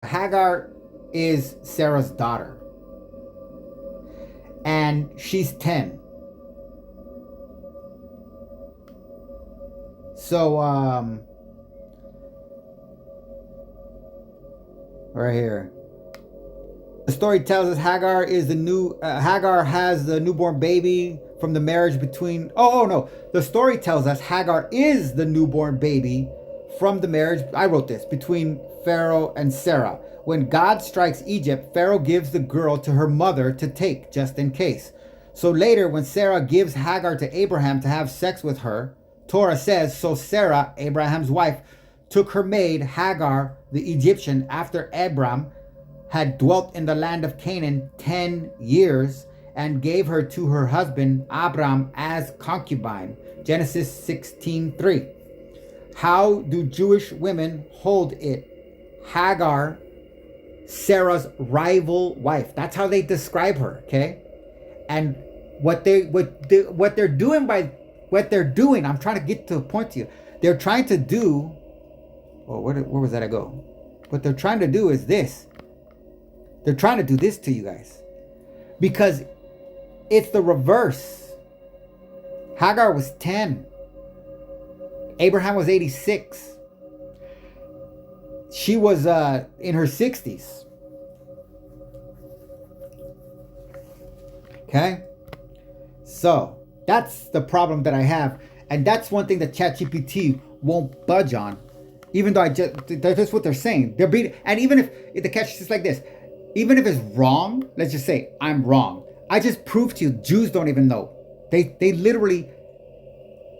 Hagar is Sarah's daughter, and she's 10. So, right here. The story tells us Hagar has the newborn baby from the marriage between. Oh no. The story tells us Hagar is the newborn baby from the marriage. I wrote this between Pharaoh and Sarah. When God strikes Egypt, Pharaoh gives the girl to her mother to take just in case. So later, when Sarah gives Hagar to Abraham to have sex with her, Torah says, so Sarah, Abraham's wife, took her maid Hagar, the Egyptian, after Abram had dwelt in the land of Canaan 10 years, and gave her to her husband Abram as concubine. Genesis 16:3. How do Jewish women hold it? Hagar, Sarah's rival wife. That's how they describe her, okay? And what they're doing, I'm trying to get to a point to you. They're trying to do, where was that I go? What they're trying to do is this. They're trying to do this to you guys. Because it's the reverse. Hagar was 10. Abraham was 86. She was in her 60s. Okay? So, that's the problem that I have. And that's one thing that ChatGPT won't budge on. Even though that's what they're saying. And even if the catch is just like this. Even if it's wrong, let's just say I'm wrong. I just proved to you Jews don't even know. They literally,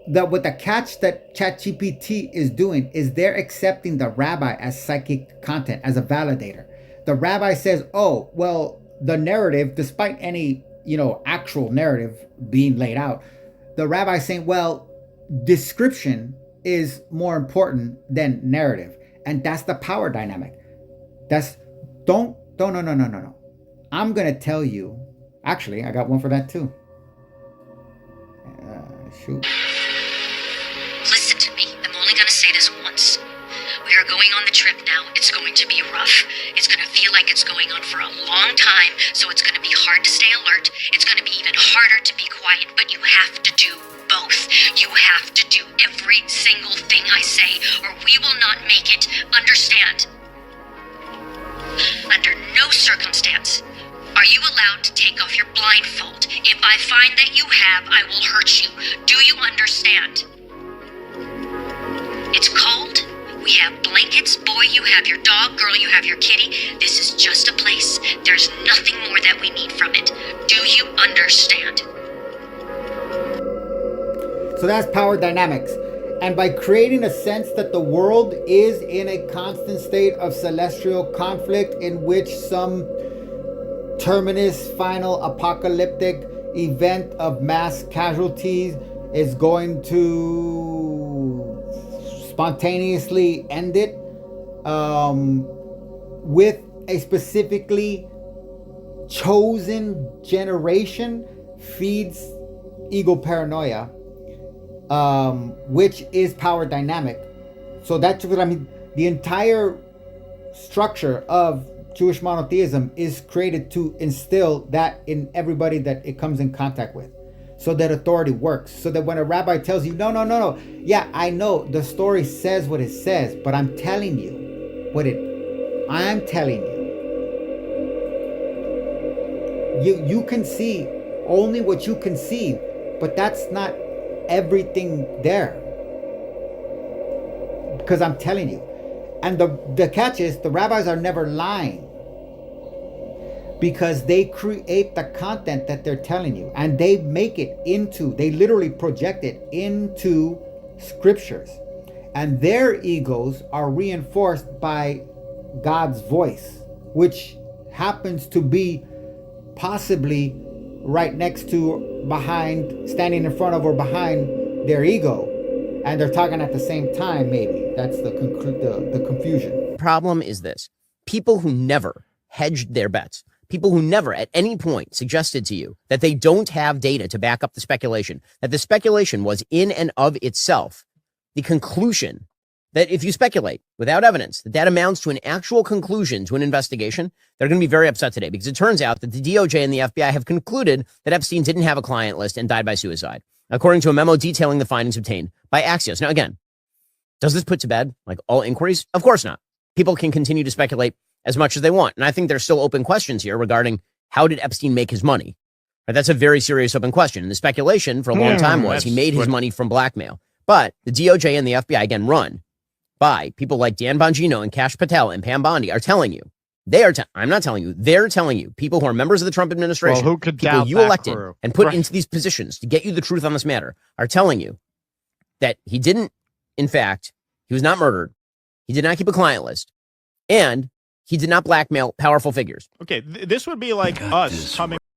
what the catch that ChatGPT is doing is they're accepting the rabbi as psychic content, as a validator. The rabbi says, oh, well, the narrative, despite any, actual narrative being laid out, the rabbi saying, well, description is more important than narrative. And that's the power dynamic. No. I'm going to tell you. Actually, I got one for that too. Shoot. Listen to me. I'm only going to say this once. We are going on the trip now. It's going to be rough. It's going to feel like it's going on for a long time, so it's going to be hard to stay alert. It's going to be even harder to be quiet, but you have to do both. You have to do every single thing I say, or we will not make it. Understand? Under no circumstance are you allowed to take off your blindfold. If I find that you have, I will hurt you. Do you understand? It's cold. We have blankets. Boy, you have your dog. Girl, you have your kitty. This is just a place. There's nothing more that we need from it. Do you understand? So that's power dynamics. And by creating a sense that the world is in a constant state of celestial conflict in which some terminus final apocalyptic event of mass casualties is going to spontaneously end it, with a specifically chosen generation, feeds ego paranoia, which is power dynamic. So that's what I mean. The entire structure of Jewish monotheism is created to instill that in everybody that it comes in contact with, so that authority works. So that when a rabbi tells you, no, yeah, I know the story says what it says, but I'm telling you I'm telling you. You can see only what you can see, but that's not everything there, because I'm telling you. And the catch is, the rabbis are never lying, because they create the content that they're telling you, and they literally project it into scriptures, and their egos are reinforced by God's voice, which happens to be possibly right next to, behind, standing in front of or behind their ego, and they're talking at the same time. Maybe that's the confusion. Problem is this: people who never hedged their bets, people who never at any point suggested to you that they don't have data to back up the speculation, that the speculation was in and of itself the conclusion that if you speculate without evidence that amounts to an actual conclusion to an investigation, they're going to be very upset today because it turns out that the DOJ and the FBI have concluded that Epstein didn't have a client list and died by suicide, according to a memo detailing the findings obtained by Axios. Now, again, does this put to bed like all inquiries? Of course not. People can continue to speculate as much as they want. And I think there's still open questions here regarding how did Epstein make his money? Right, that's a very serious open question. And the speculation for a long time was he made his money from blackmail. But the DOJ and the FBI, again, run by people like Dan Bongino and Kash Patel and Pam Bondi are telling you, I'm not telling you, they're telling you, people who are members of the Trump administration, who could people doubt you that elected crew? and put Right. into these positions to get you the truth on this matter, are telling you that he didn't, in fact, he was not murdered. He did not keep a client list. And he did not blackmail powerful figures. Okay, this would be like us coming